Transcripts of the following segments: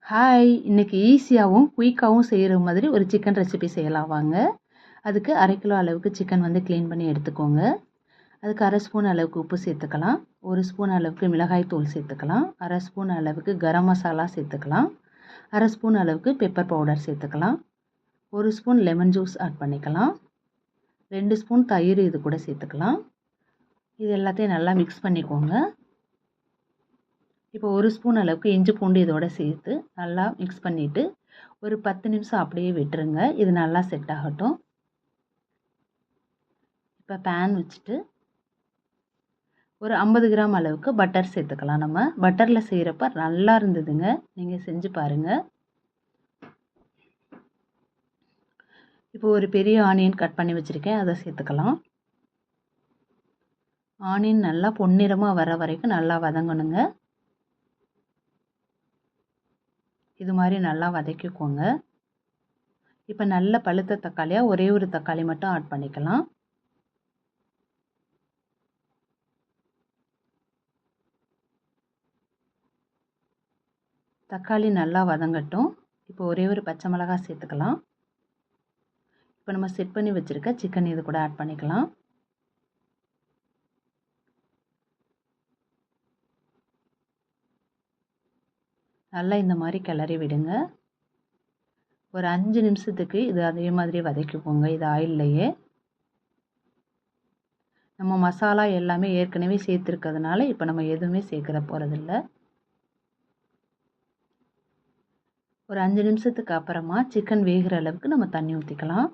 Hi, இன்னைக்கு ஈஸியாகவும் குயிக்காகவும் செய்கிற மாதிரி ஒரு சிக்கன் ரெசிபி செய்யலாம் வாங்க. அதுக்கு 1/2 கிலோ அளவுக்கு சிக்கன் வந்து க்ளீன் பண்ணி எடுத்துக்கோங்க. அதுக்கு 1/2 ஸ்பூன் அளவுக்கு உப்பு சேர்த்துக்கலாம். 1 ஸ்பூன் அளவுக்கு மிளகாய் தூள் சேர்த்துக்கலாம். 1/2 ஸ்பூன் அளவுக்கு கரம் மசாலா சேர்த்துக்கலாம். 1/2 ஸ்பூன் அளவுக்கு பெப்பர் பவுடர் சேர்த்துக்கலாம். 1 ஸ்பூன் லெமன் ஜூஸ் ஆட் பண்ணிக்கலாம். 2 ஸ்பூன் தயிர் இது கூட சேர்த்துக்கலாம். இது எல்லாத்தையும் நல்லா மிக்ஸ் பண்ணிக்கோங்க. இப்போ 1 ஸ்பூன் அளவுக்கு இஞ்சி பூண்டு இதோட சேர்த்து நல்லா மிக்ஸ் பண்ணிவிட்டு ஒரு 10 நிமிஷம் அப்படியே விட்டுருங்க. இது நல்லா செட் ஆகட்டும். இப்போ பேன் வச்சுட்டு ஒரு 50 கிராம் அளவுக்கு பட்டர் சேர்த்துக்கலாம். நம்ம பட்டரில் செய்கிறப்ப நல்லா இருந்ததுங்க, நீங்கள் செஞ்சு பாருங்கள். இப்போ ஒரு பெரிய ஆனியன் கட் பண்ணி வச்சுருக்கேன், அதை சேர்த்துக்கலாம். ஆனியன் நல்லா பொன்னிறமாக வர வரைக்கும் நல்லா வதங்கணுங்க. இது மாதிரி நல்லா வதக்கிக்கோங்க. இப்போ நல்ல பழுத்த தக்காளியாக ஒரே ஒரு தக்காளி மட்டும் ஆட் பண்ணிக்கலாம். தக்காளி நல்லா வதங்கட்டும். இப்போ ஒரே ஒரு பச்சை மிளகாய் சேர்த்துக்கலாம். இப்போ நம்ம செட் பண்ணி வச்சுருக்க சிக்கன் இது கூட ஆட் பண்ணிக்கலாம். நல்லா இந்த மாதிரி கிளறி விடுங்க. ஒரு 5 நிமிஷத்துக்கு இது அதே மாதிரி வதக்கிக்கோங்க. இது ஆயில்லையே நம்ம மசாலா எல்லாமே ஏற்கனவே சேர்த்துருக்கிறதுனால இப்போ நம்ம எதுவுமே சேர்க்கிற போகிறதில்ல. ஒரு 5 நிமிஷத்துக்கு அப்புறமா சிக்கன் வேகிற அளவுக்கு நம்ம தண்ணி ஊற்றிக்கலாம்.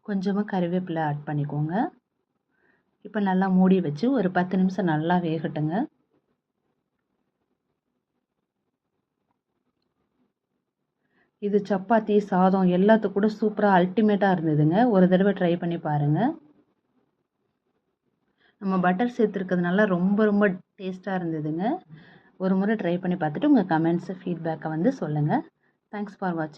கொஞ்சமாக கறிவேப்பிலை ஆட் பண்ணிக்கோங்க. இப்போ நல்லா மூடி வச்சு ஒரு 10 நிமிஷம் நல்லா வேகட்டுங்க. இது சப்பாத்தி, சாதம் எல்லாத்துக்கும் கூட சூப்பராக அல்டிமேட்டாக இருந்ததுங்க. ஒரு தடவை ட்ரை பண்ணி பாருங்கள். நம்ம பட்டர் சேர்த்துருக்கிறதுனால ரொம்ப ரொம்ப டேஸ்ட்டாக இருந்ததுங்க. ஒரு முறை ட்ரை பண்ணி பார்த்துட்டு உங்கள் கமெண்ட்ஸு ஃபீட்பேக்கை வந்து சொல்லுங்கள். தேங்க்ஸ் ஃபார் வாட்சிங்.